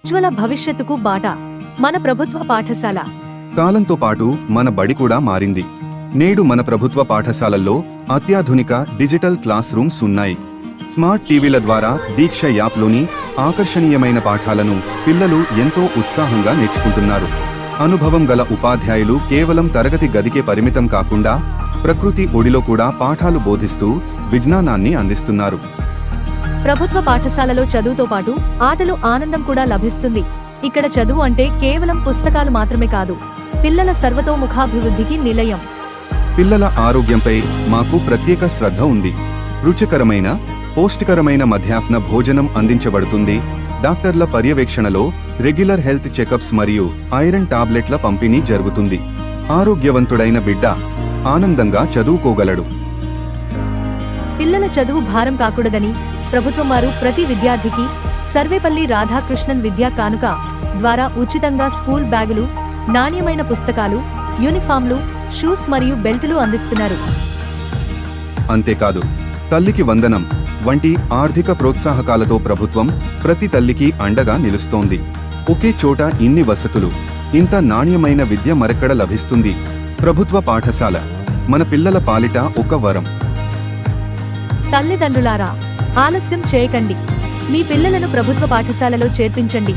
ఉజ్వల భవిష్యత్తుకు బాట మన ప్రభుత్వ పాఠశాల. కాలంతో పాటు మన బడి కూడా మారింది. నేడు మన ప్రభుత్వ పాఠశాలల్లో అత్యాధునిక డిజిటల్ క్లాస్ రూమ్స్ ఉన్నాయి. స్మార్ట్ టీవీల ద్వారా దీక్ష యాప్లోని ఆకర్షణీయమైన పాఠాలను పిల్లలు ఎంతో ఉత్సాహంగా నేర్చుకుంటున్నారు. అనుభవం గల ఉపాధ్యాయులు కేవలం తరగతి గదికే పరిమితం కాకుండా ప్రకృతి ఒడిలో కూడా పాఠాలు బోధిస్తూ విజ్ఞానాన్ని అందిస్తున్నారు. ప్రభుత్వ పాఠశాలలో చదువుతో పాటు ఆటలు ఆనందం కూడా లభిస్తుంది. ఇక్కడ చదువు అంటే కేవలం పుస్తకాలు మాత్రమే కాదు, పిల్లల సర్వతోముఖాభివృద్ధికి నిలయం. పిల్లల ఆరోగ్యంపై మాకు ప్రత్యేక శ్రద్ధ ఉంది. రుచికరమైన పౌష్టికరమైన మధ్యాహ్న భోజనం అందించబడుతుంది. డాక్టర్ల పర్యవేక్షణలో రెగ్యులర్ హెల్త్ చెకప్స్ మరియు ఐరన్ టాబ్లెట్ల పంపిణీ జరుగుతుంది. ఆరోగ్యవంతుడైన బిడ్డ ఆనందంగా చదువుకోగలడు. పిల్లల చదువు భారం కాకూడదని ప్రభుత్వం వారు ప్రతి విద్యార్థికి సర్వేపల్లి రాధాకృష్ణన్ విద్యా కానుక ద్వారా ఉచితంగా స్కూల్ బ్యాగులు, నాణ్యమైన పుస్తకాలు, యూనిఫామ్లు, షూస్ మరియు బెల్టులు అందిస్తున్నారు. అంతేకాదు, తల్లికి వందనం వంటి ఆర్థిక ప్రోత్సాహకాలతో ప్రభుత్వం ప్రతి తల్లికి అండగా నిలుస్తోంది. ఒకే చోట ఇన్ని వసతులు, ఇంత నాణ్యమైన విద్య మరెక్కడ లభిస్తుంది? ప్రభుత్వ పాఠశాల మన పిల్లల పాలిట ఒక వరం. తల్లిదండ్రులారా, ఆలస్యం చేయకండి. మీ పిల్లలను ప్రభుత్వ పాఠశాలలో చేర్పించండి.